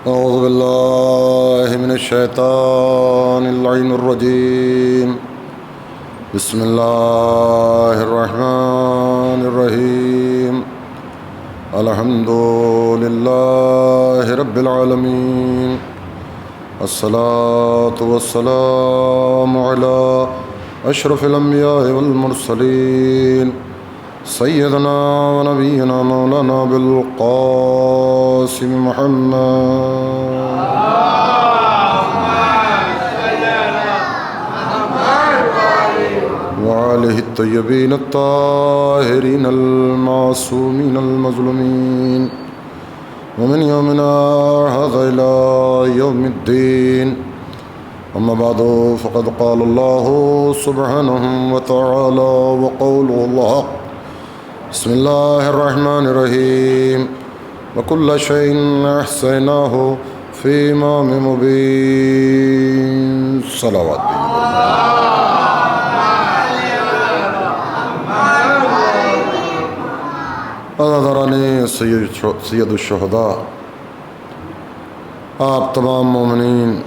أعوذ بالله من الشيطان اللعين الرجيم. بسم الله الرحمن الرحيم. الحمد لله رب العالمين. الصلاة والسلام على أشرف الأنبياء والمرسلين سيدنا ونبينا مولانا بالقاسم محمد وآله الطيبين الطاهرين المعصومين المظلومين ومن يومنا هذا إلى يوم الدين. أما بعد فقد قال الله سبحانه وتعالى وقوله الحق. بسم الله الرحمن الرحيم. وكل شيء أحصيناه في إمام مبين. صلوات. عزیزان سید الشہداء، آپ تمام مومنین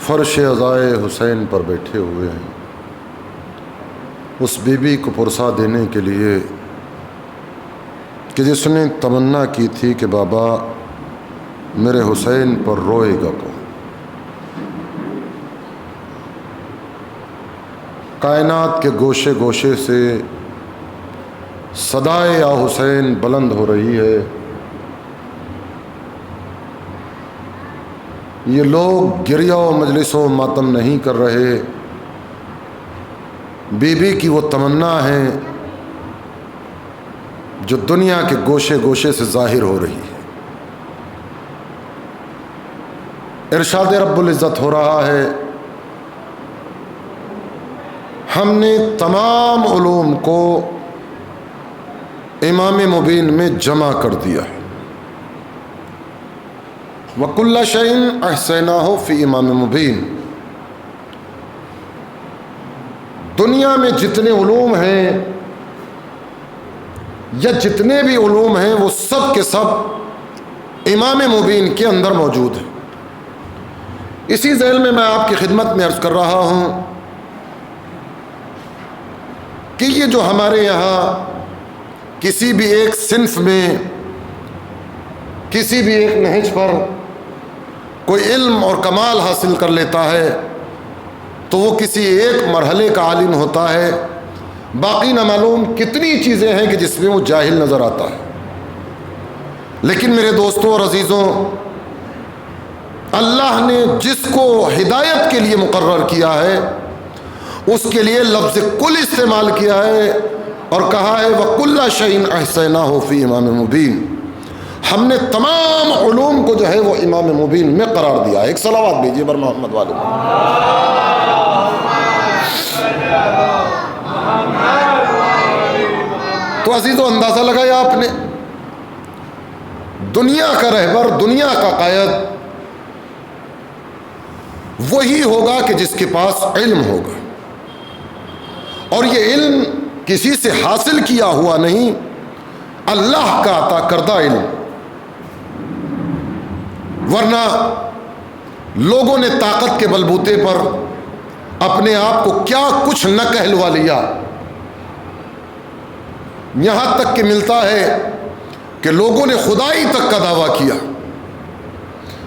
فرش عزائے حسین پر بیٹھے ہوئے ہیں، اس بی بی کو پرسا دینے کے لیے کہ جس نے تمنا کی تھی کہ بابا میرے حسین پر روئے گا کون۔ کائنات کے گوشے گوشے سے صدائے یا حسین بلند ہو رہی ہے۔ یہ لوگ گریہ و مجلس و ماتم نہیں کر رہے، بی بی کی وہ تمنا ہے جو دنیا کے گوشے گوشے سے ظاہر ہو رہی ہے۔ ارشاد رب العزت ہو رہا ہے، ہم نے تمام علوم کو امام مبین میں جمع کر دیا ہے۔ وَكُلَّ شَيْءٍ أَحْصَيْنَاهُ فِي امام مبین۔ دنیا میں جتنے علوم ہیں یا جتنے بھی علوم ہیں وہ سب کے سب امام مبین کے اندر موجود ہیں۔ اسی ذیل میں آپ کی خدمت میں عرض کر رہا ہوں کہ یہ جو ہمارے یہاں کسی بھی ایک صنف میں، کسی بھی ایک نہج پر کوئی علم اور کمال حاصل کر لیتا ہے تو وہ کسی ایک مرحلے کا عالم ہوتا ہے، باقی نہ معلوم کتنی چیزیں ہیں کہ جس میں وہ جاہل نظر آتا ہے۔ لیکن میرے دوستوں اور عزیزوں، اللہ نے جس کو ہدایت کے لیے مقرر کیا ہے اس کے لیے لفظ کل استعمال کیا ہے اور کہا ہے وَكُلَّ شَيْءٍ أَحْصَيْنَاهُ فِي امام مبین۔ ہم نے تمام علوم کو جو ہے وہ امام مبین میں قرار دیا ہے۔ ایک صلوات بھیجیے بر محمد والے۔ تو عزیزو، اندازہ لگایا آپ نے، دنیا کا رہبر، دنیا کا قائد وہی ہوگا کہ جس کے پاس علم ہوگا، اور یہ علم کسی سے حاصل کیا ہوا نہیں، اللہ کا عطا کردہ علم۔ ورنہ لوگوں نے طاقت کے بلبوتے پر اپنے آپ کو کیا کچھ نہ کہلوا لیا، یہاں تک کہ ملتا ہے کہ لوگوں نے خدائی تک کا دعویٰ کیا۔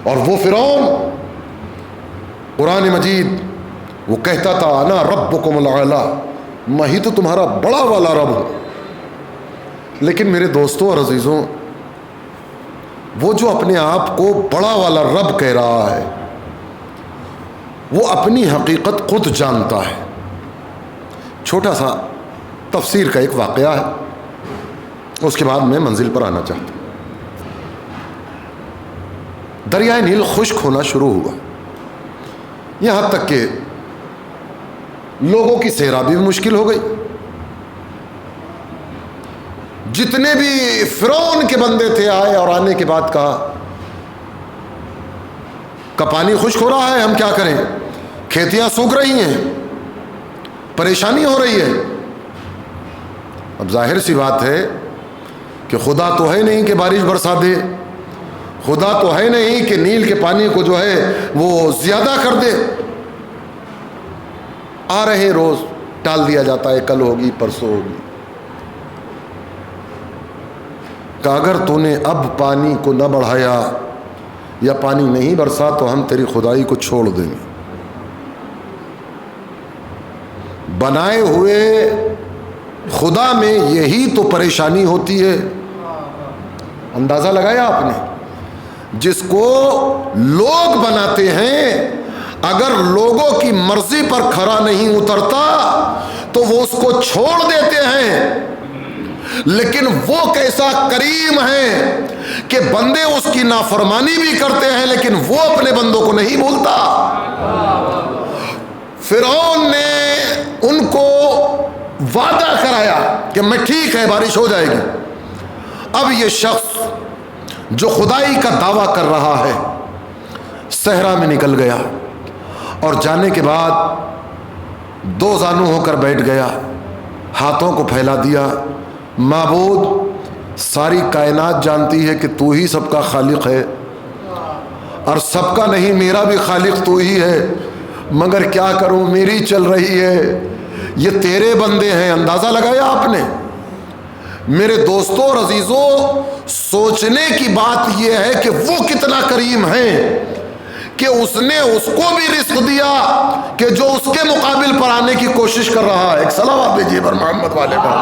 اور وہ فرعون، قرآن مجید وہ کہتا تھا انا ربکم الاعلی، میں ہی تو تمہارا بڑا والا رب ہوں۔ لیکن میرے دوستوں اور عزیزوں، وہ جو اپنے آپ کو بڑا والا رب کہہ رہا ہے وہ اپنی حقیقت خود جانتا ہے۔ چھوٹا سا تفسیر کا ایک واقعہ ہے، اس کے بعد میں منزل پر آنا چاہتا ہوں۔ دریائے نیل خشک ہونا شروع ہوا، یہاں تک کہ لوگوں کی سیرابی بھی مشکل ہو گئی۔ جتنے بھی فرعون کے بندے تھے آئے اور آنے کے بعد کہا کہ پانی خشک ہو رہا ہے، ہم کیا کریں، کھیتیاں سوکھ رہی ہیں، پریشانی ہو رہی ہے۔ اب ظاہر سی بات ہے کہ خدا تو ہے نہیں کہ بارش برسا دے، خدا تو ہے نہیں کہ نیل کے پانی کو جو ہے وہ زیادہ کر دے. آ رہے روز ٹال دیا جاتا ہے، کل ہوگی پرسوں ہوگی. کہ اگر تو نے اب پانی کو نہ بڑھایا یا پانی نہیں برسا تو ہم تیری خدائی کو چھوڑ دیں گے. بنائے ہوئے خدا میں یہی تو پریشانی ہوتی ہے. اندازہ لگایا آپ نے؟ جس کو لوگ بناتے ہیں اگر لوگوں کی مرضی پر کھرا نہیں اترتا تو وہ اس کو چھوڑ دیتے ہیں. لیکن وہ کیسا کریم ہے کہ بندے اس کی نافرمانی بھی کرتے ہیں لیکن وہ اپنے بندوں کو نہیں بھولتا. فرعون نے ان کو وعدہ کرایا کہ میں ٹھیک ہے بارش ہو جائے گی. اب یہ شخص جو خدائی کا دعویٰ کر رہا ہے صحرا میں نکل گیا اور جانے کے بعد دو زانو ہو کر بیٹھ گیا، ہاتھوں کو پھیلا دیا. معبود ساری کائنات جانتی ہے کہ تو ہی سب کا خالق ہے اور سب کا نہیں میرا بھی خالق تو ہی ہے، مگر کیا کروں میری چل رہی ہے، یہ تیرے بندے ہیں. اندازہ لگایا آپ نے؟ میرے دوستوں اور عزیزوں، سوچنے کی بات یہ ہے کہ وہ کتنا کریم ہے کہ اس نے اس کو بھی رزق دیا کہ جو اس کے مقابل پر آنے کی کوشش کر رہا ہے. ایک صلوات بھیجیے پر محمد والے پر.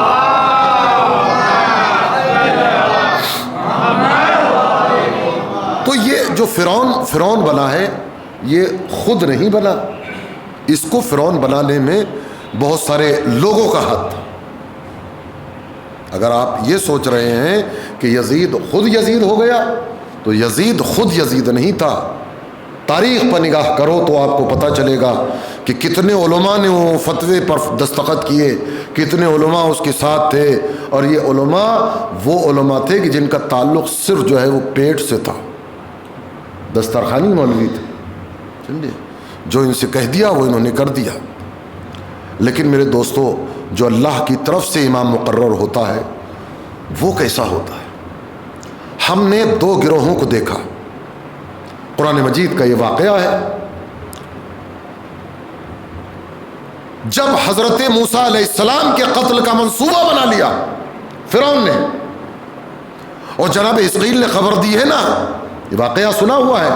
تو یہ جو فرعون بنا ہے یہ خود نہیں بنا، اس کو فرعون بنانے میں بہت سارے لوگوں کا ہاتھ تھا. اگر آپ یہ سوچ رہے ہیں کہ یزید خود یزید ہو گیا تو یزید خود یزید نہیں تھا. تاریخ پر نگاہ کرو تو آپ کو پتہ چلے گا کہ کتنے علماء نے وہ فتوے پر دستخط کیے، کتنے علماء اس کے ساتھ تھے. اور یہ علماء وہ علماء تھے کہ جن کا تعلق صرف جو ہے وہ پیٹ سے تھا، دسترخوانی مولوی تھے. سمجھے؟ جو ان سے کہہ دیا وہ انہوں نے کر دیا. لیکن میرے دوستو، جو اللہ کی طرف سے امام مقرر ہوتا ہے وہ کیسا ہوتا ہے؟ ہم نے دو گروہوں کو دیکھا. قرآن مجید کا یہ واقعہ ہے. جب حضرت موسیٰ علیہ السلام کے قتل کا منصوبہ بنا لیا فرعون نے، اور جناب حزقیل نے خبر دی ہے نا، یہ واقعہ سنا ہوا ہے،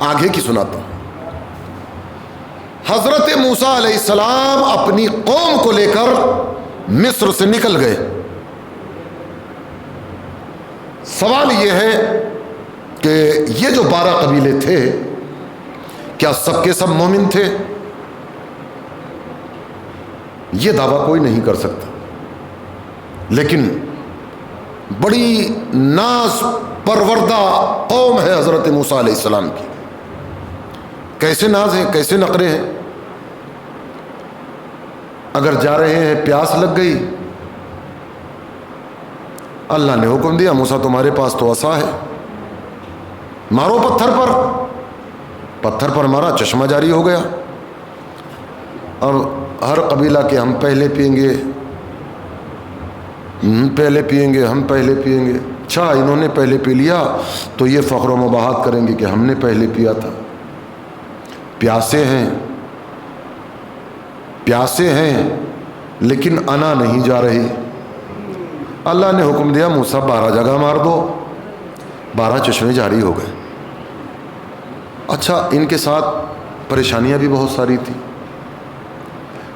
آگے کی سناتا ہوں. حضرت موسیٰ علیہ السلام اپنی قوم کو لے کر مصر سے نکل گئے. سوال یہ ہے کہ یہ جو 12 قبیلے تھے کیا سب کے سب مومن تھے؟ یہ دعویٰ کوئی نہیں کر سکتا. لیکن بڑی ناز پروردہ قوم ہے حضرت موسیٰ علیہ السلام کی. کیسے ناز ہیں، کیسے نقرے ہیں. اگر جا رہے ہیں پیاس لگ گئی، اللہ نے حکم دیا موسیٰ تمہارے پاس تو عصا ہے، مارو پتھر پر مارا، چشمہ جاری ہو گیا. اب ہر قبیلہ کے ہم پہلے پئیں گے، ہم پہلے پئیں گے. اچھا انہوں نے پہلے پی لیا تو یہ فخر و مباحت کریں گے کہ ہم نے پہلے پیا تھا. پیاسے ہیں لیکن انا نہیں جا رہی. اللہ نے حکم دیا موسیٰ 12 جگہ مار دو، 12 چشمے جاری ہو گئے. اچھا ان کے ساتھ پریشانیاں بھی بہت ساری تھی،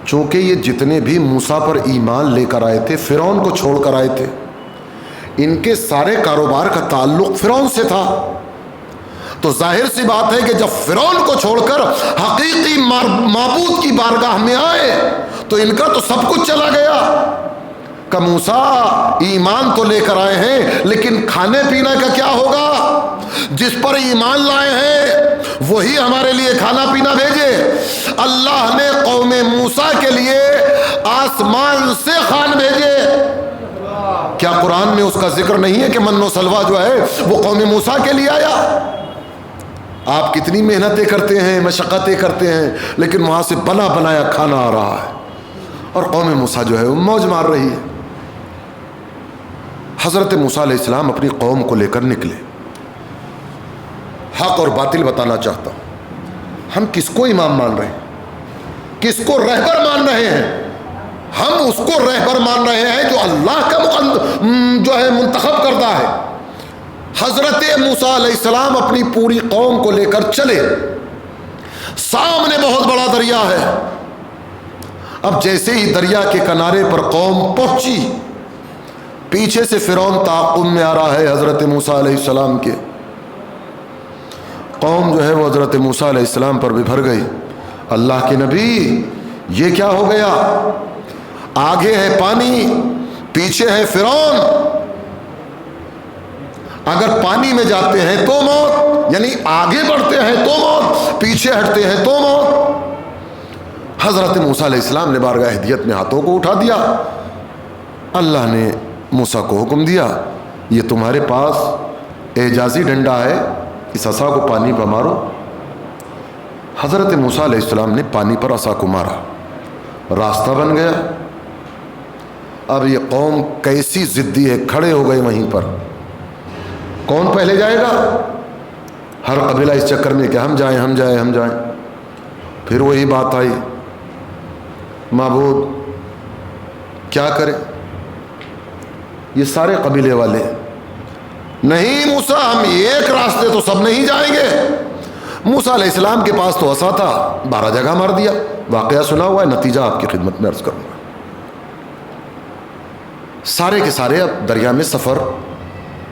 چونکہ یہ جتنے بھی موسیٰ پر ایمان لے کر آئے تھے فرعون کو چھوڑ کر آئے تھے، ان کے سارے کاروبار کا تعلق فرعون سے تھا. تو ظاہر سی بات ہے کہ جب فرعون کو چھوڑ کر حقیقی معبود کی بارگاہ میں آئے تو ان کا تو سب کچھ چلا گیا. کہ موسیٰ ایمان تو لے کر آئے ہیں لیکن کھانے پینے کا کیا ہوگا؟ جس پر ایمان لائے ہیں وہی ہمارے لیے کھانا پینا بھیجے. اللہ نے قوم موسیٰ کے لیے آسمان سے خوان بھیجے. کیا قرآن میں اس کا ذکر نہیں ہے کہ من و سلوہ جو ہے وہ قوم موسیٰ کے لیے آیا؟ آپ کتنی محنتیں کرتے ہیں، مشقتیں کرتے ہیں، لیکن وہاں سے بنا بنایا کھانا آ رہا ہے اور قوم موسیٰ جو ہے وہ موج مار رہی ہے. حضرت موسیٰ علیہ السلام اپنی قوم کو لے کر نکلے. حق اور باطل بتانا چاہتا ہوں. ہم کس کو امام مان رہے ہیں؟ کس کو رہبر مان رہے ہیں؟ ہم اس کو رہبر مان رہے ہیں جو اللہ کا جو ہے منتخب کرتا ہے. حضرت موسیٰ علیہ السلام اپنی پوری قوم کو لے کر چلے. سامنے بہت بڑا دریا ہے. اب جیسے ہی دریا کے کنارے پر قوم پہنچی، پیچھے سے فرعون تعاقب میں آ رہا ہے حضرت موسیٰ علیہ السلام کے. قوم جو ہے وہ حضرت موسیٰ علیہ السلام پر بھر گئی. اللہ کے نبی، یہ کیا ہو گیا؟ آگے ہے پانی، پیچھے ہے فرعون. اگر پانی میں جاتے ہیں تو موت، یعنی آگے بڑھتے ہیں تو موت، پیچھے ہٹتے ہیں تو موت. حضرت موسیٰ علیہ السلام نے بارگاہ ہدیت میں ہاتھوں کو اٹھا دیا. اللہ نے موسیٰ کو حکم دیا، یہ تمہارے پاس اعجازی ڈنڈا ہے، اس عصا کو پانی پر مارو. حضرت موسیٰ علیہ السلام نے پانی پر عصا کو مارا، راستہ بن گیا. اب یہ قوم کیسی ضدی ہے، کھڑے ہو گئے وہیں پر. کون پہلے جائے گا؟ ہر قبیلہ اس چکر میں کہ ہم جائیں ہم جائیں ہم جائیں. پھر وہی بات آئی، معبود کیا کرے؟ یہ سارے قبیلے والے نہیں موسیٰ، ہم ایک راستے تو سب نہیں جائیں گے. موسیٰ علیہ السلام کے پاس تو عصا تھا، 12 جگہ مار دیا. واقعہ سنا ہوا ہے، نتیجہ آپ کی خدمت میں عرض کروں گا. سارے کے سارے اب دریا میں سفر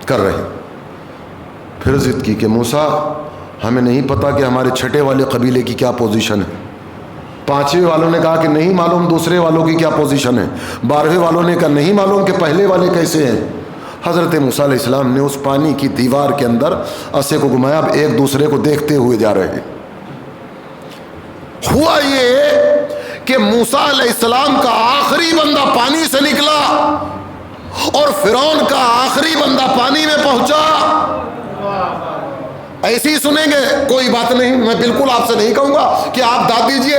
کر رہے ہیں. پھر ضد کی کہ موسیٰ ہمیں نہیں پتا کہ ہمارے چھٹے والے قبیلے کی کیا پوزیشن ہے. 5ویں والوں نے کہا کہ نہیں معلوم دوسرے والوں کی کیا پوزیشن ہے. 12ویں والوں نے کہا نہیں معلوم کہ پہلے والے کیسے ہیں. حضرت موسیٰ علیہ السلام نے اس پانی کی دیوار کے اندر عصے کو گھمایا. اب ایک دوسرے کو دیکھتے ہوئے جا رہے ہیں. ہوا یہ کہ موسیٰ علیہ السلام کا آخری بندہ پانی سے نکلا اور فرعون کا آخری بندہ پانی میں پہنچا. ایسے ہی سنیں گے، کوئی بات نہیں. میں بالکل آپ سے نہیں کہوں گا کہ آپ داد دیجئے،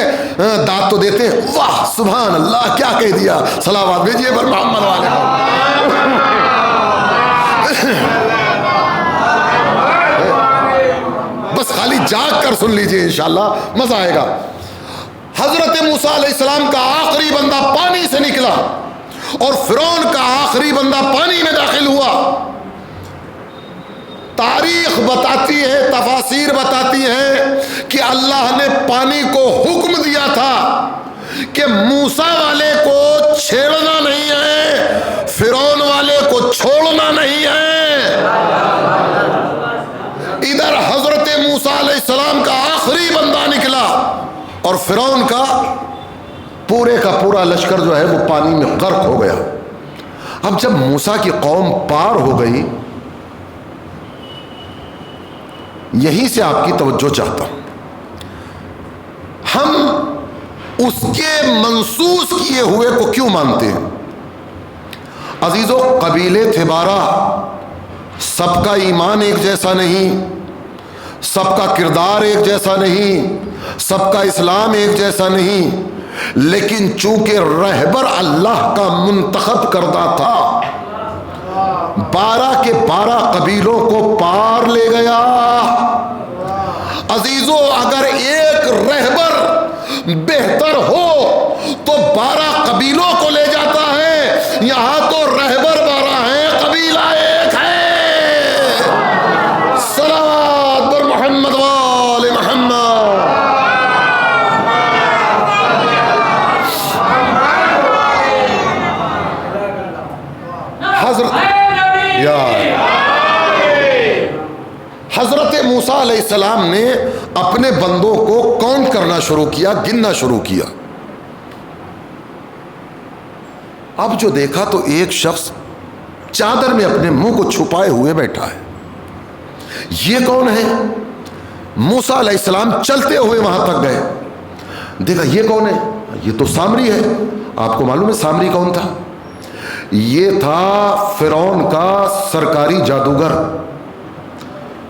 داد تو دیتے ہیں. واہ سبحان اللہ، کیا کہہ دیا. صلوات بھیجئے پر محمد والے. بس خالی جاگ کر سن لیجئے، انشاءاللہ مزہ آئے گا. حضرت موسیٰ علیہ السلام کا آخری بندہ پانی سے نکلا اور فرعون کا آخری بندہ پانی میں داخل ہوا. تاریخ بتاتی ہے، تفاسیر بتاتی ہے کہ اللہ نے پانی کو حکم دیا تھا کہ موسیٰ والے کو چھیڑنا نہیں ہے، فرعون والے کو چھوڑنا نہیں ہے. ادھر حضرت موسیٰ علیہ السلام کا آخری بندہ نکلا اور فرعون کا پورے کا پورا لشکر جو ہے وہ پانی میں غرق ہو گیا. اب جب موسیٰ کی قوم پار ہو گئی، یہیں سے آپ کی توجہ چاہتا ہوں. ہم اس کے منسوس کیے ہوئے کو کیوں مانتے ہیں؟ عزیزو، قبیلے تھے 12، سب کا ایمان ایک جیسا نہیں، سب کا کردار ایک جیسا نہیں، سب کا اسلام ایک جیسا نہیں. لیکن چونکہ رہبر اللہ کا منتخب کردہ تھا، 12 کے 12 قبیلوں کو پار لے گیا. عزیزو، اگر ایک رہبر بہتر ہو تو 12 قبیلوں کو لے جاتا ہے. یہاں تو رہبر 12 ہیں، قبیلہ ایک ہے. صلوات بر محمد وآل محمد. حضرت موسیٰ علیہ السلام نے اپنے بندوں کو کاؤنٹ کرنا شروع کیا، گننا شروع کیا. اب جو دیکھا تو ایک شخص چادر میں اپنے منہ کو چھپائے ہوئے بیٹھا ہے. یہ کون ہے؟ موسیٰ علیہ السلام چلتے ہوئے وہاں تک گئے. دیکھا یہ کون ہے؟ یہ تو سامری ہے. آپ کو معلوم ہے سامری کون تھا؟ یہ تھا فرعون کا سرکاری جادوگر.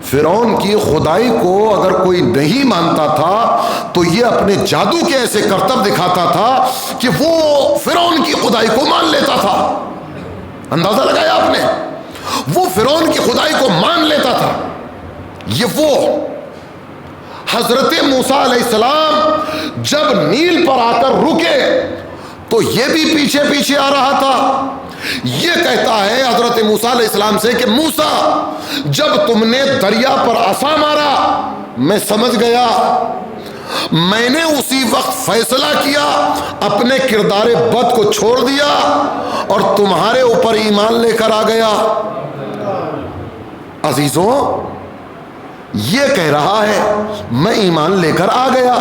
فرعون کی خدائی کو اگر کوئی نہیں مانتا تھا تو یہ اپنے جادو کے ایسے کرتب دکھاتا تھا کہ وہ فرعون کی خدائی کو مان لیتا تھا. اندازہ لگایا آپ نے؟ وہ فرعون کی خدائی کو مان لیتا تھا. یہ وہ حضرت موسیٰ علیہ السلام جب نیل پر آ کر رکے تو یہ بھی پیچھے پیچھے آ رہا تھا. یہ کہتا ہے حضرت موسیٰ علیہ السلام سے کہ موسیٰ جب تم نے دریا پر عصا مارا میں سمجھ گیا, میں نے اسی وقت فیصلہ کیا, اپنے کردار بد کو چھوڑ دیا اور تمہارے اوپر ایمان لے کر آ گیا. عزیزوں یہ کہہ رہا ہے میں ایمان لے کر آ گیا.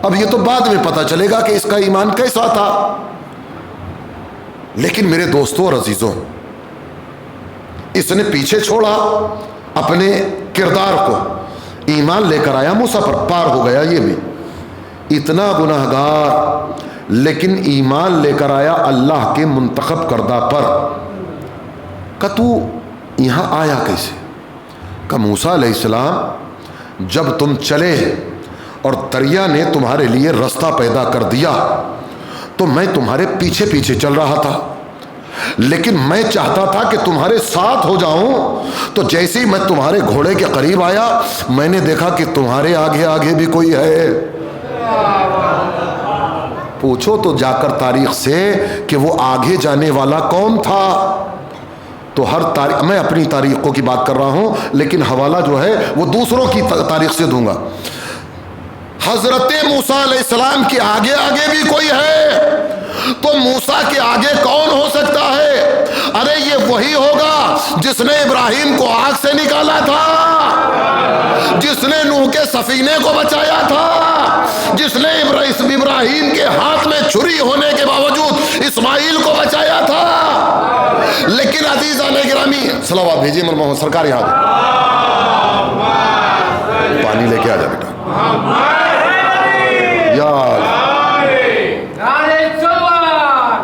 اب یہ تو بعد میں پتہ چلے گا کہ اس کا ایمان کیسا تھا. لیکن میرے دوستوں اور عزیزوں, اس نے پیچھے چھوڑا اپنے کردار کو, ایمان لے کر آیا موسیٰ پر, پار ہو گیا. یہ بھی اتنا گناہگار لیکن ایمان لے کر آیا اللہ کے منتخب کردہ پر. کہ تو یہاں آیا کیسے؟ کہ موسیٰ علیہ السلام جب تم چلے اور دریا نے تمہارے لیے رستہ پیدا کر دیا تو میں تمہارے پیچھے پیچھے چل رہا تھا, لیکن میں چاہتا تھا کہ تمہارے ساتھ ہو جاؤں. تو جیسے ہی میں تمہارے گھوڑے کے قریب آیا میں نے دیکھا کہ تمہارے آگے آگے بھی کوئی ہے. پوچھو تو جا کر تاریخ سے کہ وہ آگے جانے والا کون تھا. تو ہر تاریخ, میں اپنی تاریخوں کی بات کر رہا ہوں لیکن حوالہ جو ہے وہ دوسروں کی تاریخ سے دوں گا. حضرت موسیٰ علیہ السلام کے آگے آگے بھی کوئی ہے تو موسیٰ کے آگے کون ہو سکتا ہے؟ ارے یہ وہی ہوگا جس نے ابراہیم کو آگ سے نکالا تھا, جس نے نوح کے سفینے کو بچایا تھا, جس نے ابراہیم کے ہاتھ میں چھری ہونے کے باوجود اسماعیل کو بچایا تھا. لیکن عزیزان گرامی صلوات بھیجیے محمد سرکار, یہاں پانی لے کے آ جا بیٹا. یا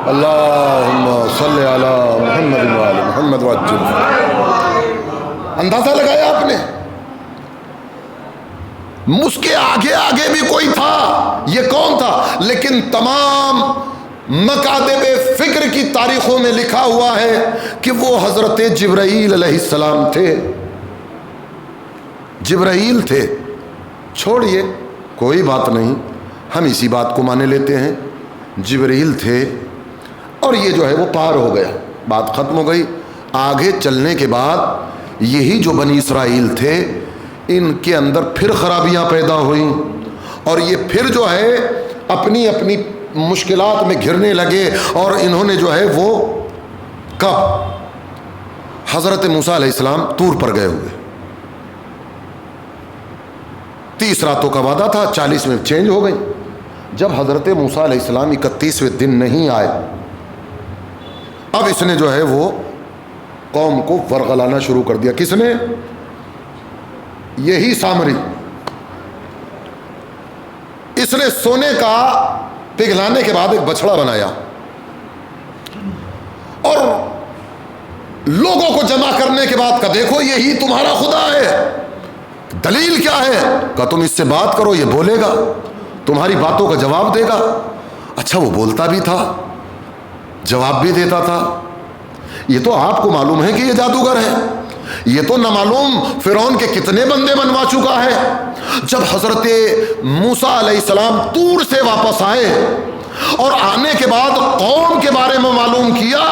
اللہم صلی علی محمد وعلی محمد وعجل. اندازہ لگایا آپ نے, اس کے آگے آگے بھی کوئی تھا. یہ کون تھا؟ لیکن تمام مکاتب فکر کی تاریخوں میں لکھا ہوا ہے کہ وہ حضرت جبرائیل علیہ السلام تھے. جبرائیل تھے. چھوڑیے کوئی بات نہیں, ہم اسی بات کو مانے لیتے ہیں. جبرائیل تھے اور یہ جو ہے وہ پار ہو گیا, بات ختم ہو گئی. آگے چلنے کے بعد یہی جو بنی اسرائیل تھے ان کے اندر پھر خرابیاں پیدا ہوئیں اور یہ پھر جو ہے اپنی اپنی مشکلات میں گھرنے لگے. اور انہوں نے جو ہے وہ کب حضرت موسیٰ علیہ السلام طور پر گئے ہوئے, 30 راتوں کا وعدہ تھا, 40 میں چینج ہو گئی. جب حضرت موسیٰ علیہ السلام 31ویں دن نہیں آئے, اب اس نے جو ہے وہ قوم کو ورغلانا شروع کر دیا. کس نے؟ یہی سامری. اس نے سونے کا پگھلانے کے بعد ایک بچڑا بنایا اور لوگوں کو جمع کرنے کے بعد کہا دیکھو یہی تمہارا خدا ہے. دلیل کیا ہے؟ کہا تم اس سے بات کرو, یہ بولے گا, تمہاری باتوں کا جواب دے گا. اچھا وہ بولتا بھی تھا, جواب بھی دیتا تھا. یہ تو آپ کو معلوم ہے کہ یہ جادوگر ہے. یہ تو نہ معلوم فرعون کے کتنے بندے بنوا چکا ہے. جب حضرت موسیٰ علیہ السلام طور سے واپس آئے اور آنے کے بعد قوم کے بارے میں معلوم کیا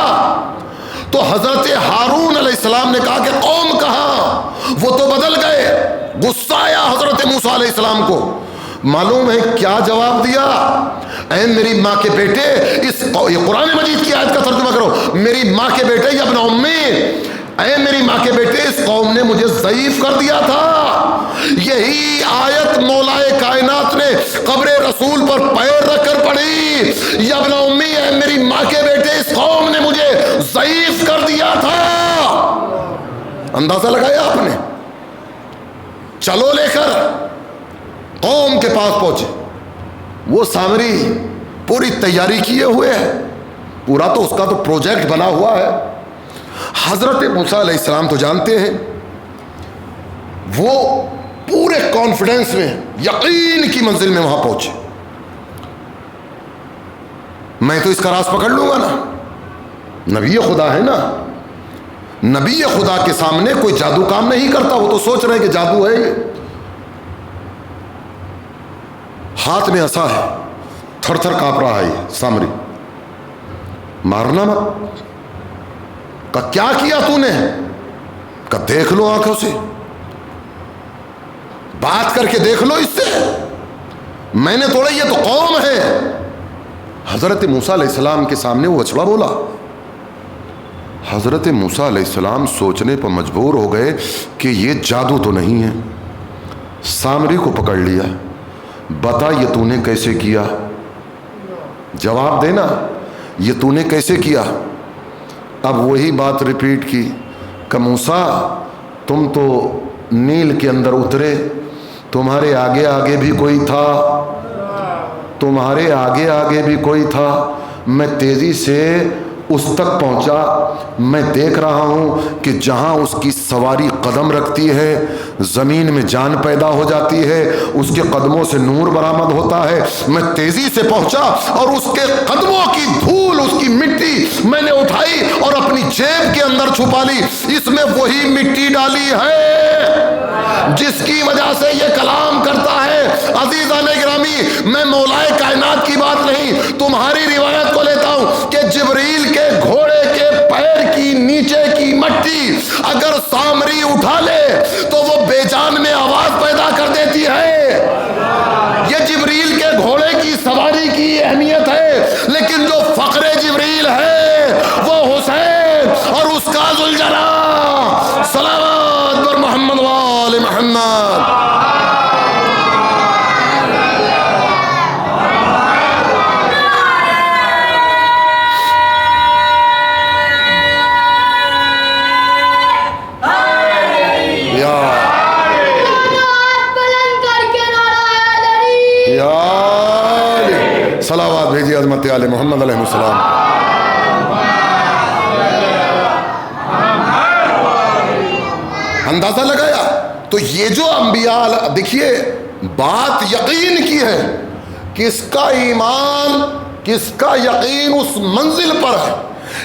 تو حضرت ہارون علیہ السلام نے کہا کہ قوم کہاں؟ وہ تو بدل گئے. غصہ آیا حضرت موسیٰ علیہ السلام کو. معلوم ہے کیا جواب دیا؟ اے میری ماں کے بیٹے, یہ قرآن مجید کی آیت کا ترجمہ کرو. میری ماں کے بیٹے یا ابن امی, اے میری ماں کے بیٹے, اس قوم نے مجھے ضعیف کر دیا تھا. یہی آیت مولائے کائنات نے قبر رسول پر پیر رکھ کر پڑھی. یا ابن امی, اے میری ماں کے بیٹے, اس قوم نے مجھے ضعیف کر دیا تھا. اندازہ لگایا آپ نے؟ چلو لے کر قوم کے پاس پہنچے. وہ سامری پوری تیاری کیے ہوئے ہے, پورا تو اس کا تو پروجیکٹ بنا ہوا ہے. حضرت موسیٰ علیہ السلام تو جانتے ہیں, وہ پورے کانفیڈنس میں, یقین کی منزل میں وہاں پہنچے. میں تو اس کا راز پکڑ لوں گا نا, نبی خدا ہے نا. نبی خدا کے سامنے کوئی جادو کام نہیں کرتا، وہ تو سوچ رہے کہ جادو ہے یہ. ہاتھ میں عصا ہے، تھر تھر کانپ رہا ہے یہ سامری. مارنا مت. کہا کیا کیا تو نے؟ کہا دیکھ لو آنکھوں سے، بات کر کے دیکھ لو اس سے، میں نے توڑا، یہ تو قوم ہے. حضرت موسیٰ علیہ السلام کے سامنے وہ بچڑا بولا. حضرت موسیٰ علیہ السلام سوچنے پر مجبور ہو گئے کہ یہ جادو تو نہیں ہے. سامری کو پکڑ لیا. بتا یہ تو نے کیسے کیا؟ جواب دینا، یہ تو نے کیسے کیا؟ اب وہی بات ریپیٹ کی کہ موسیٰ تم تو نیل کے اندر اترے، تمہارے آگے آگے بھی کوئی تھا، تمہارے آگے آگے بھی کوئی تھا. میں تیزی سے اس تک پہنچا، میں دیکھ رہا ہوں کہ جہاں اس کی سواری قدم رکھتی ہے زمین میں جان پیدا ہو جاتی ہے، اس کے قدموں سے نور برآمد ہوتا ہے. میں تیزی سے پہنچا اور اس کے قدموں کی دھول، اس کی مٹی میں نے اٹھائی اور اپنی جیب کے اندر چھپا لی. اس میں وہی مٹی ڈالی ہے جس کی وجہ سے یہ کلام کرتا ہے. عزیزان گرامی، میں مولائے کائنات کی بات نہیں، تمہاری روایت کو لیتا ہوں کہ جبریل کے گھوڑے کے پیر کی نیچے کی مٹی اگر سامری اٹھا لے تو وہ بے جان میں آواز پیدا کر دیتی ہے. یہ جبریل کے گھوڑے کی سواری کی اہمیت ہے، لیکن جو فخر جبریل ہے وہ حسین اور اس کا ذوالجلال. صلوات بر محمد وآل محمد. صلوات بھیجی عظمت آل محمد علیہ السلام. اندازہ لگایا تو یہ جو انبیاء، دیکھیے بات یقین کی ہے، کس کا ایمان، کس کا یقین اس منزل پر ہے.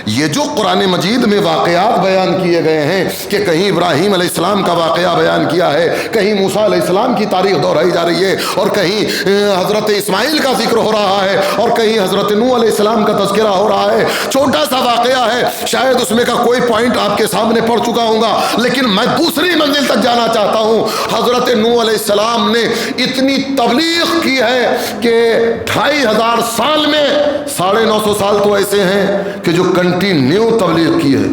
یہ جو قرآن مجید میں واقعات بیان کیے گئے ہیں کہ کہیں ابراہیم علیہ السلام کا واقعہ بیان کیا ہے، کہیں موسیٰ علیہ السلام کی تاریخ دہرائی جا رہی ہے، اور کہیں حضرت اسماعیل کا ذکر ہو رہا ہے، اور کہیں حضرت نوح علیہ السلام کا تذکرہ ہو رہا ہے. چھوٹا سا واقعہ ہے، شاید اس میں کا کوئی پوائنٹ آپ کے سامنے پڑ چکا ہوگا، لیکن میں دوسری منزل تک جانا چاہتا ہوں. حضرت نوح علیہ السلام نے اتنی تبلیغ کی ہے کہ 2500 سال میں 950 سال تو ایسے ہیں کہ جو کنٹینیو تبلیغ کی ہے.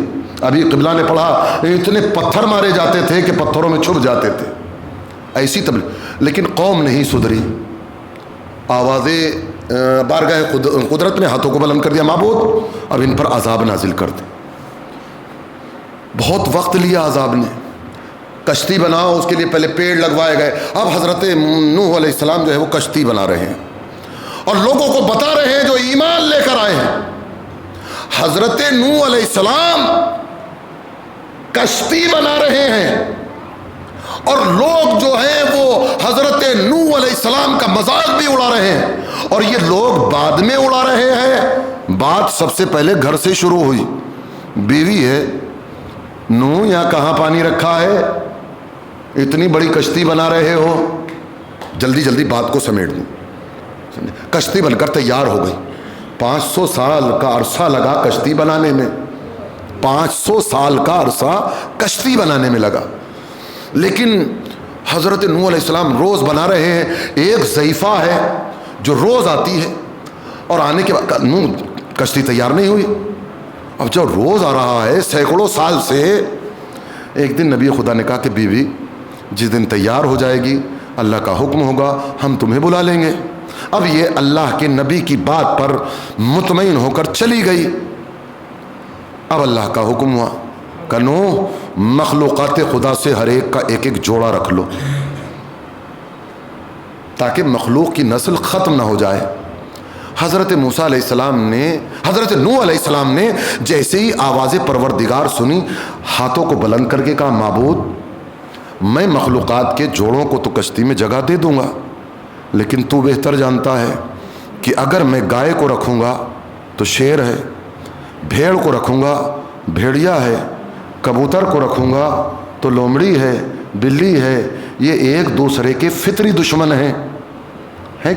ابھی قبلہ نے پڑھا اتنے پتھر مارے جاتے تھے کہ پتھروں میں چھپ جاتے تھے، ایسی تبلیغ. لیکن قوم نہیں سدھری. آوازیں بارگاہ قدرت میں ہاتھوں کو بلند کر دیا، معبود اب ان پر عذاب نازل کر دے. بہت وقت لیا عذاب نے. کشتی بناؤ، اس کے لیے پہلے پیڑ لگوائے گئے. اب حضرت نوح علیہ السلام جو ہے وہ کشتی بنا رہے ہیں اور لوگوں کو بتا رہے ہیں جو ایمان لے کر آئے ہیں. حضرت نوح علیہ السلام کشتی بنا رہے ہیں اور لوگ جو ہیں وہ حضرت نوح علیہ السلام کا مذاق بھی اڑا رہے ہیں. اور یہ لوگ بعد میں اڑا رہے ہیں، بات سب سے پہلے گھر سے شروع ہوئی. بیوی ہے، نوح یہاں کہاں پانی رکھا ہے، اتنی بڑی کشتی بنا رہے ہو، جلدی جلدی بات کو سمیٹ دوں. کشتی بن کر تیار ہو گئی. 500 سال کا عرصہ لگا کشتی بنانے میں، 500 سال کا عرصہ کشتی بنانے میں لگا. لیکن حضرت نوح علیہ السلام روز بنا رہے ہیں. ایک ضعیفہ ہے جو روز آتی ہے اور آنے کے بعد نوح کشتی تیار نہیں ہوئی. اب جب روز آ رہا ہے سینکڑوں سال سے، ایک دن نبی خدا نے کہا کہ بیوی جس دن تیار ہو جائے گی اللہ کا حکم ہوگا ہم تمہیں بلا لیں گے. اب یہ اللہ کے نبی کی بات پر مطمئن ہو کر چلی گئی. اب اللہ کا حکم ہوا کہ نوح مخلوقات خدا سے ہر ایک کا ایک ایک جوڑا رکھ لو تاکہ مخلوق کی نسل ختم نہ ہو جائے. حضرت موسیٰ علیہ السلام نے، حضرت نوح علیہ السلام نے جیسے ہی آواز پروردگار سنی، ہاتھوں کو بلند کر کے کہا معبود میں مخلوقات کے جوڑوں کو تو کشتی میں جگہ دے دوں گا، لیکن تو بہتر جانتا ہے کہ اگر میں گائے کو رکھوں گا تو شیر ہے، بھیڑ کو رکھوں گا بھیڑیا ہے، کبوتر کو رکھوں گا تو لومڑی ہے، بلی ہے، یہ ایک دوسرے کے فطری دشمن ہیں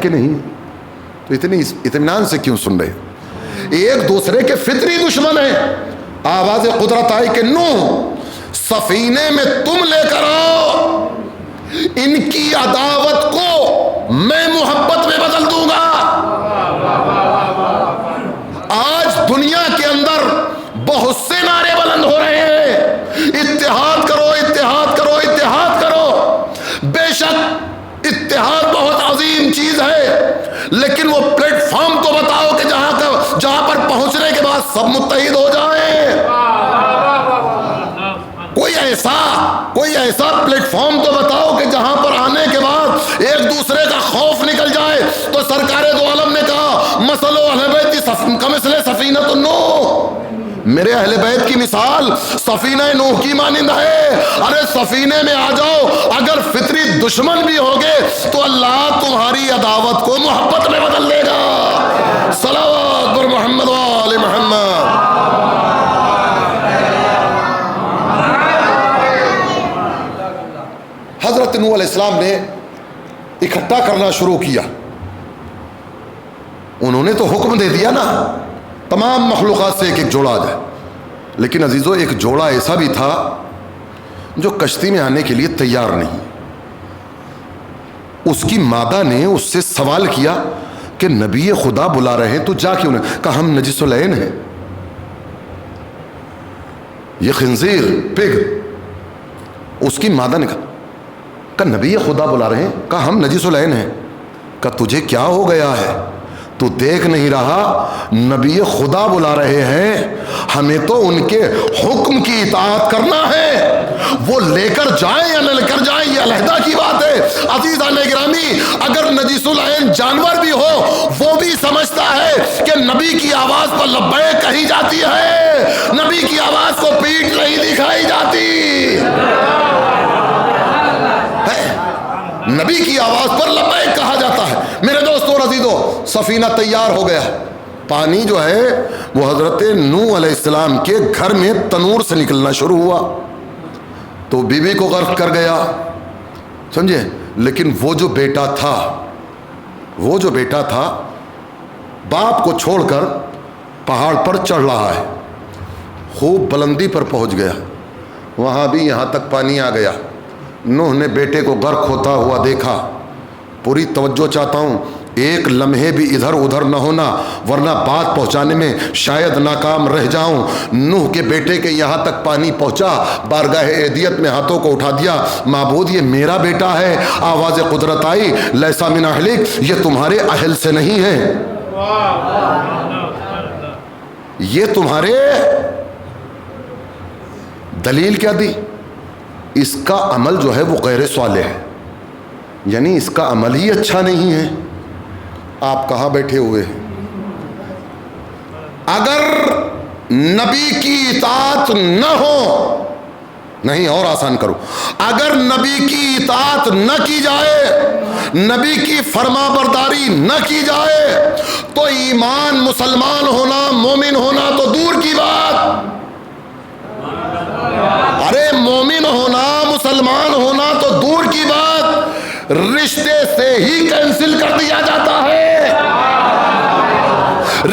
کہ نہیں؟ تو اتنی اطمینان سے کیوں سن رہے؟ ایک دوسرے کے فطری دشمن ہیں۔ آواز قدرت آئی کہ نوح سفینے میں تم لے کر آؤ، ان کی عداوت کو میں محبت میں بدل دوں گا۔ آج دنیا کے اندر بہت سے نعرے بلند ہو رہے ہیں، اتحاد کرو، اتحاد کرو، اتحاد کرو۔ بے شک اتحاد بہت عظیم چیز ہے، لیکن وہ پلیٹ فارم تو بتاؤ کہ جہاں پر پہنچنے کے بعد سب متحد ہو جائیں۔ کوئی ایسا پلیٹ فارم تو بتاؤ کہ جہاں پر آنے کے بعد ایک دوسرے کا خوف نکل جائے۔ تو سرکار دو عالم نے کہا مثل اہل بیت کمثل سفینۃ نوح، میرے اہل بیت کی مثال سفینہ نوح کی مانند ہے۔ ارے سفینے میں آ جاؤ، اگر فطری دشمن بھی ہوگے تو اللہ تمہاری عداوت کو محبت میں بدل دے گا۔ صلوات بر محمد و آل محمد۔ حضرت نوح علیہ السلام نے اکٹھا کرنا شروع کیا۔ انہوں نے تو حکم دے دیا نا تمام مخلوقات سے ایک ایک جوڑا آ جائے، لیکن عزیزو ایک جوڑا ایسا بھی تھا جو کشتی میں آنے کے لیے تیار نہیں۔ اس کی مادہ نے اس سے سوال کیا کہ نبی خدا بلا رہے ہیں تو جا کیوں نہیں؟ کہا ہم نجس العین ہیں، یہ خنزیر پگ۔ اس کی مادہ نے کہا نبی خدا بلا رہے ہیں، کہا ہم نجس العین ہیں۔ کہا تجھے کیا ہو گیا ہے، تو دیکھ نہیں رہا نبی خدا بلا رہے ہیں، ہمیں تو ان کے حکم کی اطاعت کرنا ہے۔ وہ لے کر جائیں یا نہ لے کر جائیں یہ علیحدہ کی بات ہے۔ عزیزان گرامی، اگر نجس العین جانور بھی ہو وہ بھی سمجھتا ہے کہ نبی کی آواز پر لبیک کہی جاتی ہے، نبی کی آواز کو پیٹھ نہیں دکھائی جاتی۔ نبی کی آواز پر لبیک کہا جاتا ہے۔ میرے دوستو اور عزیزو، سفینہ تیار ہو گیا۔ پانی جو ہے وہ حضرت نوح علیہ السلام کے گھر میں تنور سے نکلنا شروع ہوا تو بی بی کو غرق کر گیا، سمجھے؟ لیکن وہ جو بیٹا تھا باپ کو چھوڑ کر پہاڑ پر چڑھ رہا ہے، خوب بلندی پر پہنچ گیا، وہاں بھی یہاں تک پانی آ گیا۔ نوح نے بیٹے کو غرق ہوتا ہوا دیکھا۔ پوری توجہ چاہتا ہوں، ایک لمحے بھی ادھر ادھر نہ ہونا ورنہ بات پہنچانے میں شاید ناکام رہ جاؤں۔ نوح کے بیٹے کے یہاں تک پانی پہنچا، بارگاہ عیدیت میں ہاتھوں کو اٹھا دیا، معبود یہ میرا بیٹا ہے۔ آواز قدرت آئی لیسا من اہلک، یہ تمہارے اہل سے نہیں ہے، یہ تمہارے۔ دلیل کیا دی؟ اس کا عمل جو ہے وہ غیر صالح ہے، یعنی اس کا عمل ہی اچھا نہیں ہے۔ آپ کہاں بیٹھے ہوئے ہیں؟ اگر نبی کی اطاعت نہ ہو، نہیں اور آسان کرو، اگر نبی کی اطاعت نہ کی جائے، نبی کی فرما برداری نہ کی جائے، تو ایمان مسلمان ہونا، مومن ہونا تو دور کی بات۔ ارے مومن ہونا، مسلمان ہونا تو دور کی بات، رشتے سے ہی کینسل کر دیا جاتا ہے،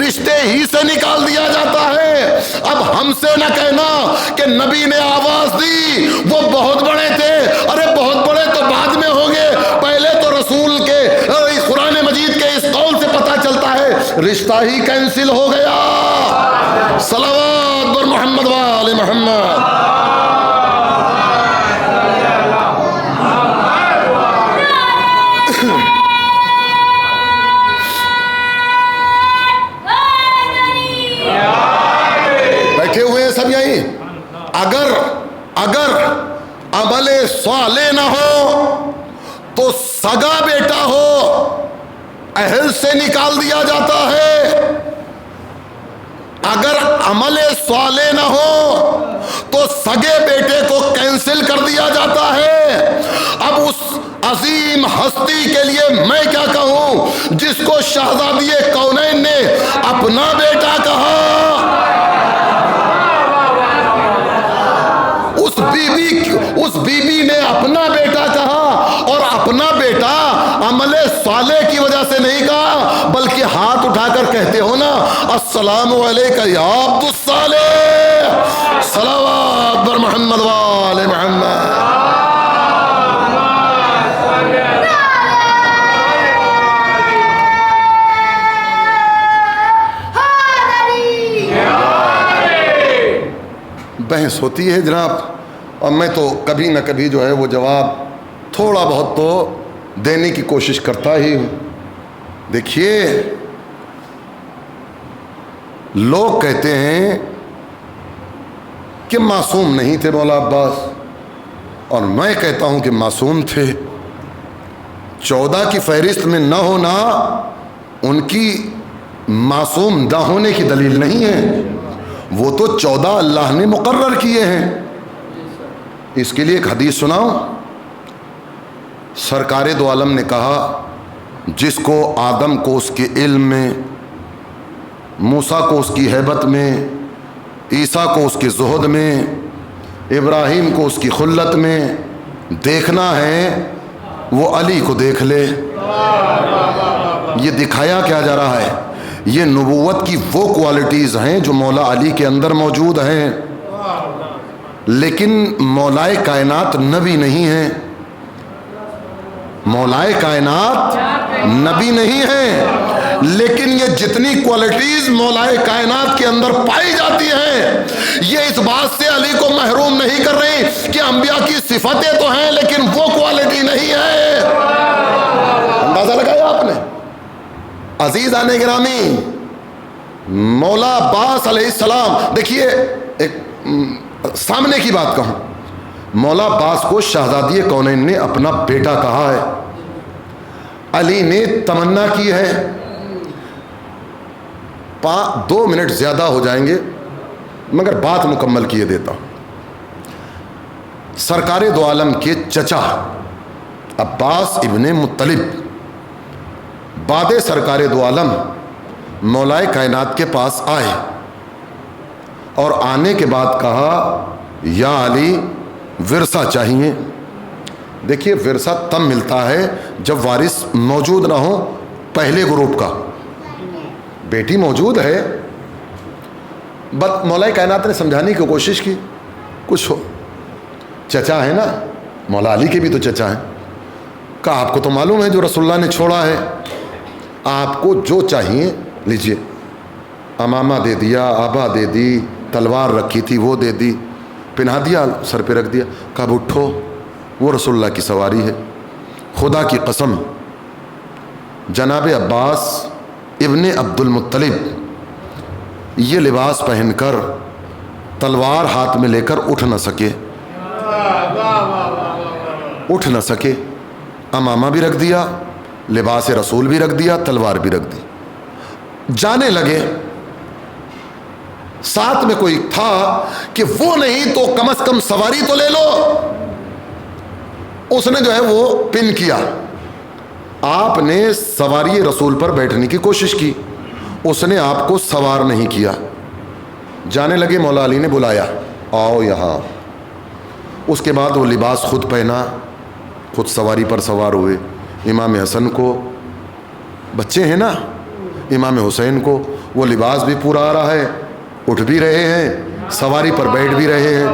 رشتے ہی سے نکال دیا جاتا ہے۔ اب ہم سے نہ کہنا کہ نبی نے آواز دی وہ بہت بڑے تھے، ارے بہت بڑے تو بعد میں ہوں گے، پہلے تو رسول کے قرآن مجید کے اس قول سے پتہ چلتا ہے رشتہ ہی کینسل ہو گیا۔ صلوات بر محمد و آل محمد۔ بیٹھے ہوئے ہیں سب یہیں۔ اگر عمل صالح نہ ہو تو سگا بیٹا ہو اہل سے نکال دیا جاتا ہے، اگر عمل صالح نہ ہو تو سگے بیٹے کو کینسل کر دیا جاتا ہے۔ اب اس عظیم ہستی کے لیے میں کیا کہوں جس کو شہزادی کونین نے اپنا بیٹا کہا۔ اپنا بیٹا کہا، اور اپنا بیٹا عمل صالح کی وجہ سے نہیں کہا، بلکہ ہاتھ اٹھا کر کہتے ہو نا السلام علیکہ یا عبد الصالح، صلوات بر محمد وآل محمد۔ بحث ہوتی ہے جناب، اور میں تو کبھی نہ کبھی جو ہے وہ جواب تھوڑا بہت تو دینے کی کوشش کرتا ہی ہوں۔ دیکھیے، لوگ کہتے ہیں کہ معصوم نہیں تھے مولا عباس، اور میں کہتا ہوں کہ معصوم تھے۔ 14 کی فہرست میں نہ ہونا ان کی معصوم نہ ہونے کی دلیل نہیں ہے، وہ تو 14 اللہ نے مقرر کیے ہیں۔ اس کے لیے ایک حدیث سناؤں۔ سرکار دو عالم نے کہا، جس کو آدم کو اس کے علم میں، موسیٰ کو اس کی ہیبت میں، عیسیٰ کو اس کے زہد میں، ابراہیم کو اس کی خلت میں دیکھنا ہے، وہ علی کو دیکھ لے۔ یہ دکھایا کیا جا رہا ہے؟ یہ نبوت کی وہ کوالٹیز ہیں جو مولا علی کے اندر موجود ہیں، لیکن مولائے کائنات نبی نہیں ہیں، مولائے کائنات نبی نہیں ہیں، لیکن یہ جتنی کوالٹیز مولائے کائنات کے اندر پائی جاتی ہیں، یہ اس بات سے علی کو محروم نہیں کر رہی کہ انبیاء کی صفتیں تو ہیں لیکن وہ کوالٹی نہیں ہے۔ اندازہ لگایا آپ نے؟ عزیزان گرامی، مولا عباس علیہ السلام، دیکھیے ایک سامنے کی بات کہوں، مولا عباس کو شہزادی کونین نے اپنا بیٹا کہا ہے، علی نے تمنا کی ہے۔ 2 منٹ زیادہ ہو جائیں گے مگر بات مکمل کیے دیتا ہوں۔ سرکار دو عالم کے چچا عباس ابن مطلب بعد سرکار دو عالم مولائے کائنات کے پاس آئے، اور آنے کے بعد کہا یا علی ورثہ چاہیے۔ دیکھیے، ورثہ تب ملتا ہے جب وارث موجود نہ ہو، پہلے گروپ کا بیٹی موجود ہے، مولائے کائنات نے سمجھانے کی کوشش کی، کچھ ہو، چچا ہے نا، مولا علی کے بھی تو چچا ہیں، کہا آپ کو تو معلوم ہے جو رسول اللہ نے چھوڑا ہے، آپ کو جو چاہیے لیجئے۔ امامہ دے دیا، آبا دے دی، تلوار رکھی تھی وہ دے دی، پہنا دیا، سر پہ رکھ دیا، کہا اب اٹھو، وہ رسول اللہ کی سواری ہے۔ خدا کی قسم، جناب عباس ابن عبد المطلب یہ لباس پہن کر تلوار ہاتھ میں لے کر اٹھ نہ سکے، اٹھ نہ سکے، امامہ بھی رکھ دیا، لباس رسول بھی رکھ دیا، تلوار بھی رکھ دی، جانے لگے۔ ساتھ میں کوئی تھا کہ وہ نہیں تو کم از کم سواری تو لے لو، اس نے جو ہے وہ پن کیا، آپ نے سواری رسول پر بیٹھنے کی کوشش کی، اس نے آپ کو سوار نہیں کیا۔ جانے لگے، مولا علی نے بلایا، آؤ یہاں۔ اس کے بعد وہ لباس خود پہنا، خود سواری پر سوار ہوئے۔ امام حسن کو، بچے ہیں نا، امام حسین کو وہ لباس بھی پورا آ رہا ہے، اٹھ بھی رہے ہیں، سواری پر بیٹھ بھی رہے ہیں۔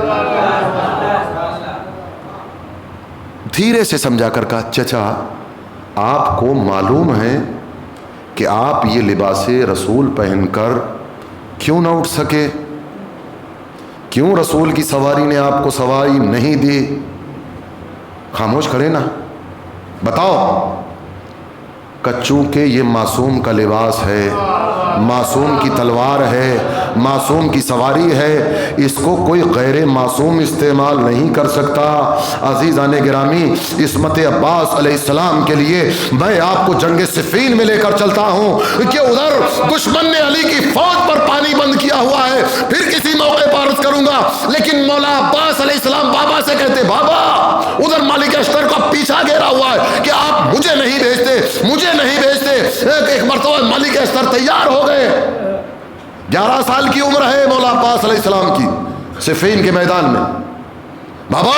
دھیرے سے سمجھا کر کہا، چچا آپ کو معلوم ہے کہ آپ یہ لباس رسول پہن کر کیوں نہ اٹھ سکے؟ کیوں رسول کی سواری نے آپ کو سواری نہیں دی؟ خاموش کھڑے نا، بتاؤ۔ چونکہ یہ معصوم کا لباس ہے، معصوم کی تلوار ہے، معصوم کی سواری ہے، اس کو کوئی غیر معصوم استعمال نہیں کر سکتا۔ عزیزان گرامی، عصمت عباس علیہ السلام کے لیے میں آپ کو جنگ صفین میں لے کر چلتا ہوں کہ ادھر دشمن نے علی کی فوج پر پانی بند کیا ہوا ہے، پھر کسی موقع پر عرض کروں گا، لیکن مولا عباس علیہ السلام بابا سے کہتے، بابا ادھر مالک اشتر کا پیچھا گھیرا ہوا ہے کہ آپ مجھے نہیں بھیجتے، مجھے نہیں بھیجتے۔ ایک مرتبہ مالک اشتر تیار ہو گئے، 11 سال کی عمر ہے مولا عباس علیہ السلام کی، صفین کے میدان میں۔ بابا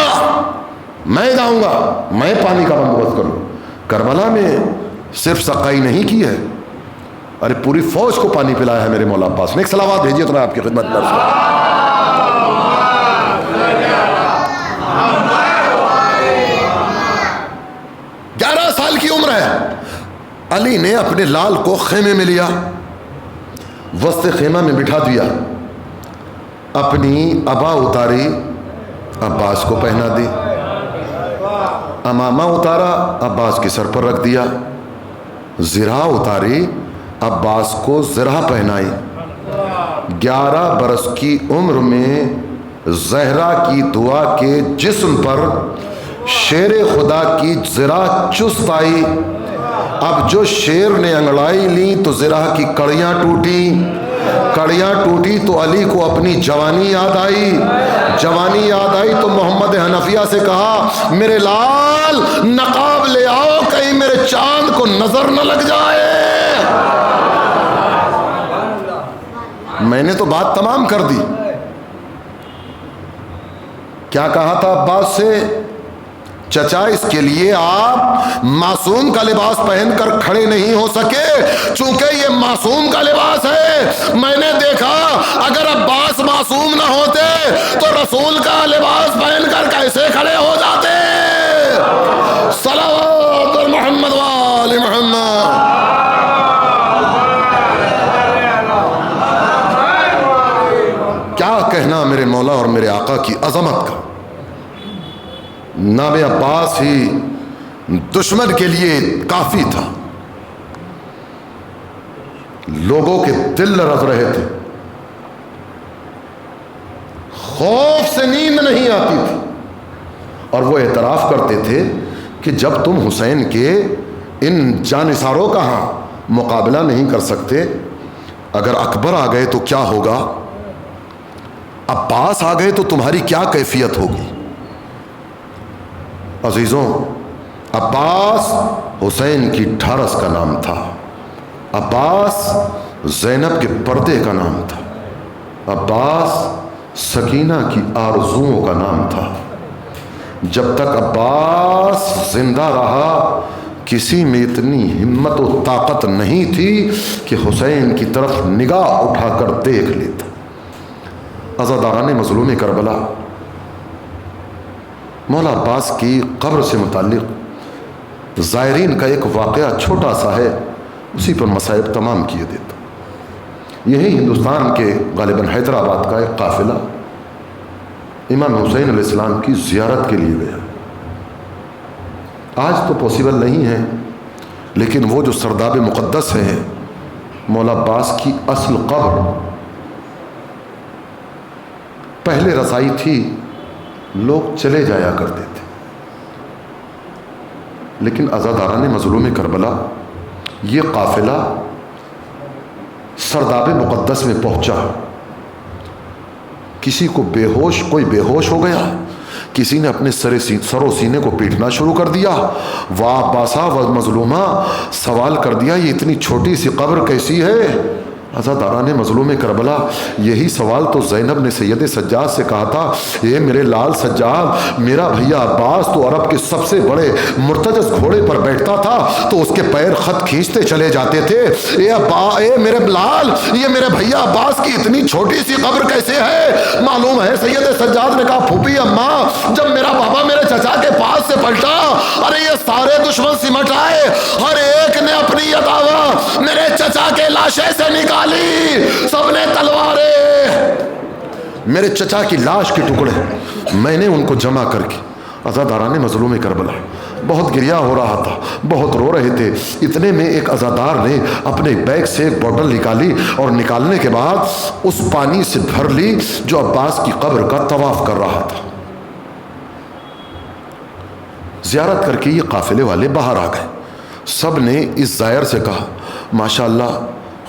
میں جاؤں گا، میں پانی کا بندوبست کروں. کربلا میں صرف سقائی نہیں کی ہے، ارے پوری فوج کو پانی پلایا ہے میرے مولا عباس نے. ایک صلوات بھیجیے تو میں آپ کی خدمت میں عرض کروں. 11 سال کی عمر ہے. علی نے اپنے لال کو خیمے میں لیا، وسط خیمہ میں بٹھا دیا، اپنی ابا اتاری، عباس کو پہنا دی، امامہ اتارا، عباس کے سر پر رکھ دیا، زرہ اتاری، عباس کو زرہ پہنائی. 11 برس کی عمر میں زہرا کی دعا کے جسم پر شیر خدا کی زرہ چست آئی. اب جو شیر نے انگڑائی لی تو زرہ کی کڑیاں ٹوٹی، کڑیاں ٹوٹی تو علی کو اپنی جوانی یاد آئی، جوانی یاد آئی تو محمد حنفیہ سے کہا میرے لال نقاب لے آؤ کہیں میرے چاند کو نظر نہ لگ جائے. میں نے تو بات تمام کر دی. کیا کہا تھا عباس سے؟ چچا اس کے لیے آپ معصوم کا لباس پہن کر کھڑے نہیں ہو سکے چونکہ یہ معصوم کا لباس ہے. میں نے دیکھا اگر عباس معصوم نہ ہوتے تو رسول کا لباس پہن کر کیسے کھڑے ہو جاتے. صلوات محمد وآل محمد. کیا کہنا میرے مولا اور میرے آقا کی عظمت کا. نام عباس ہی دشمن کے لیے کافی تھا. لوگوں کے دل لرز رہے تھے، خوف سے نیند نہیں آتی تھی، اور وہ اعتراف کرتے تھے کہ جب تم حسین کے ان جانثاروں کا مقابلہ نہیں کر سکتے، اگر اکبر آ گئے تو کیا ہوگا، عباس آ گئے تو تمہاری کیا کیفیت ہوگی. عزیزوں، عباس حسین کی ڈھارس کا نام تھا، عباس زینب کے پردے کا نام تھا، عباس سکینہ کی آرزوؤں کا نام تھا. جب تک عباس زندہ رہا کسی میں اتنی ہمت و طاقت نہیں تھی کہ حسین کی طرف نگاہ اٹھا کر دیکھ لیتا. عزاداران مظلوم کربلا، مولا عباس کی قبر سے متعلق زائرین کا ایک واقعہ چھوٹا سا ہے، اسی پر مسائب تمام کیے دیتا. یہی ہندوستان کے غالباً حیدرآباد کا ایک قافلہ امام حسین علیہ السلام کی زیارت کے لیے گیا. آج تو پاسبل نہیں ہے، لیکن وہ جو سرداب مقدس ہے مولا عباس کی اصل قبر، پہلے رسائی تھی، لوگ چلے جایا کرتے تھے، لیکن عزاداران مظلوم کربلا یہ قافلہ سرداب مقدس میں پہنچا. کسی کو کوئی بے ہوش ہو گیا، کسی نے اپنے سر و سینے کو پیٹنا شروع کر دیا. واہ عباسا و مظلومہ، سوال کر دیا یہ اتنی چھوٹی سی قبر کیسی ہے. عزاداران مظلوم کربلا، یہی سوال تو زینب نے سید سجاد سے کہا تھا، اے میرے لال سجاد، میرا بھیا عباس تو عرب کے سب سے بڑے مرتجز گھوڑے پر بیٹھتا تھا تو اس کے پیر خط کھینچتے چلے جاتے تھے. اے میرے لال، یہ میرے بھیا عباس کی اتنی چھوٹی سی قبر کیسے ہے؟ معلوم ہے سید سجاد نے کہا پھوپھی اماں، جب میرا بابا میرے چچا کے پاس سے پلٹا، ارے یہ سارے دشمن سمٹ آئے، ہر ایک نے اپنی یداوا میرے چچا کے لاشے سے نکالی، سب نے تلواریں، میرے چچا کی لاش کے ٹکڑے میں نے ان کو جمع کر کے. عزاداران مظلوم کربلا، بہت گریا ہو رہا تھا، بہت رو رہے تھے. اتنے میں ایک عزادار نے اپنے بیگ سے ایک بوتل نکالی اور نکالنے کے بعد اس پانی سے بھر لی جو عباس کی قبر کا طواف کر رہا تھا. زیارت کر کے یہ قافلے والے باہر آ گئے. سب نے اس زائر سے کہا ماشاءاللہ،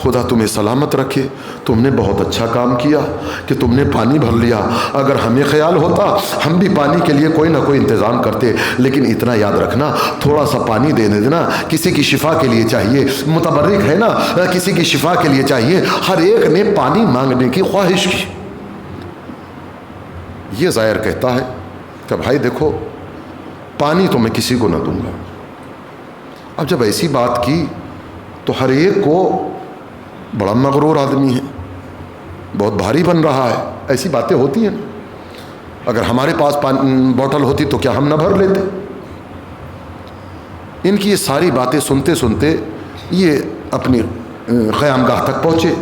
خدا تمہیں سلامت رکھے، تم نے بہت اچھا کام کیا کہ تم نے پانی بھر لیا. اگر ہمیں خیال ہوتا ہم بھی پانی کے لیے کوئی نہ کوئی انتظام کرتے، لیکن اتنا یاد رکھنا تھوڑا سا پانی دے دینا، کسی کی شفا کے لیے چاہیے، متبرک ہے نا، کسی کی شفا کے لیے چاہیے. ہر ایک نے پانی مانگنے کی خواہش کی. یہ زائر کہتا ہے کہ بھائی دیکھو پانی تو میں کسی کو نہ دوں گا۔ اب جب ایسی بات کی تو ہر ایک کو، بڑا مغرور آدمی ہے، بہت بھاری بن رہا ہے، ایسی باتیں ہوتی ہیں نا۔ اگر ہمارے پاس بوتل ہوتی تو کیا ہم نہ بھر لیتے؟ ان کی یہ ساری باتیں سنتے سنتے یہ اپنی قیامگاہ تک پہنچے۔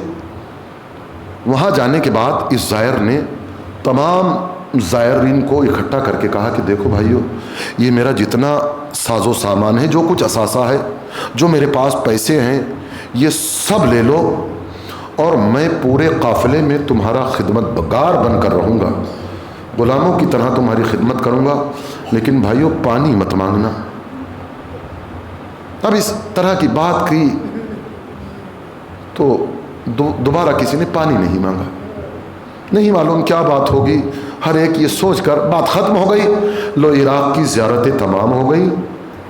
وہاں جانے کے بعد اس زائر نے تمام زائرین کو اکٹھا کر کے کہا کہ دیکھو بھائیو، یہ میرا جتنا ساز و سامان ہے، جو کچھ اثاثہ ہے، جو میرے پاس پیسے ہیں، یہ سب لے لو، اور میں پورے قافلے میں تمہارا خدمت گار بن کر رہوں گا، غلاموں کی طرح تمہاری خدمت کروں گا، لیکن بھائیو پانی مت مانگنا۔ اب اس طرح کی بات کی تو دوبارہ کسی نے پانی نہیں مانگا۔ نہیں معلوم کیا بات ہوگی، ہر ایک یہ سوچ کر بات ختم ہو گئی۔ لو عراق کی زیارتیں تمام ہو گئی،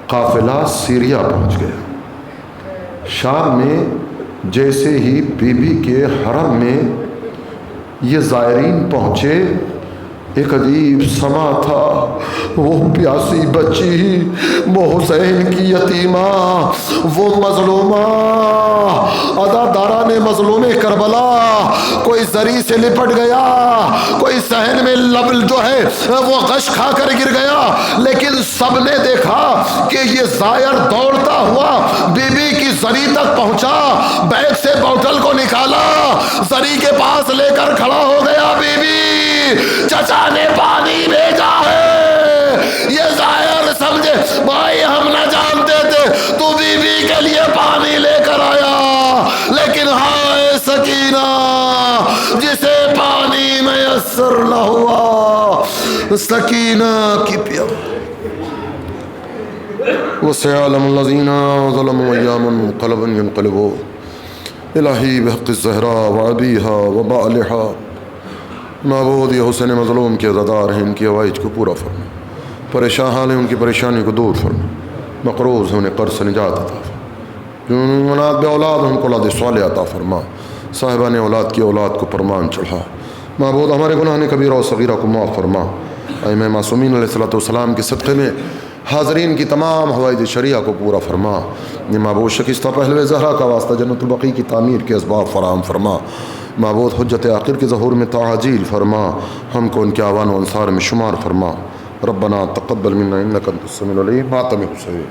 قافلہ سیریا پہنچ گیا۔ شام میں جیسے ہی بی بی کے حرم میں یہ زائرین پہنچے، ایک عجیب سما تھا۔ وہ پیاسی بچی، وہ حسین کی یتیمہ، وہ مظلومہ، عزاداران مظلوم کربلا، کوئی زری سے لپٹ گیا، کوئی صحن میں لبل جو ہے وہ غش کھا کر گر گیا، لیکن سب نے دیکھا کہ یہ زائر دوڑتا ہوا بی بی کی زری تک پہنچا، بیگ سے بوتل کو نکالا، زری کے پاس لے کر کھڑا ہو گیا۔ بی بی، چچا نے پانی بھیجا ہے۔ یہ زائر سمجھے بھائی ہم نہ جانتے تھے تو بی بی کے لیے پانی لے کر آیا، لیکن ہائے سکینہ جسے پانی میسر نہ ہوا، سکینہ کی پیا۔ وسيعلم الذين ظلموا أيام منقلبا ينقلبون إلهي بحق الزهراء وأبيها وبالها۔ معبود یہ حسین مظلوم کے عزادار ہیں، ان کی حوائج کو پورا فرما، پریشان حال ہیں ان کی پریشانی کو دور فرما، مقروض ہیں انہیں قرض سے نجات عطا فرما، جو مناد بے اولاد ہیں ان کو اولاد صالح عطا فرما، صاحبان اولاد کی اولاد کو پرمان چڑھا۔ معبود ہمارے گناہ کبیرہ و صغیرہ کو معاف فرما۔ ائمہ معصومین علیہ السلام کے صدقے میں حاضرین کی تمام حوائج شریعہ کو پورا فرما۔ یہ معبود شکستہ پہلوے زہرا کا واسطہ جنت البقیع کی تعمیر کے اسباب فراہم فرما۔ معبود حجت آخر کے ظہور میں تعجیل فرما، ہم کو ان کے اعوان و انصار میں شمار فرما۔ ربنا تقبل منا انک انت السمیع العلیم۔ ماتم حسین۔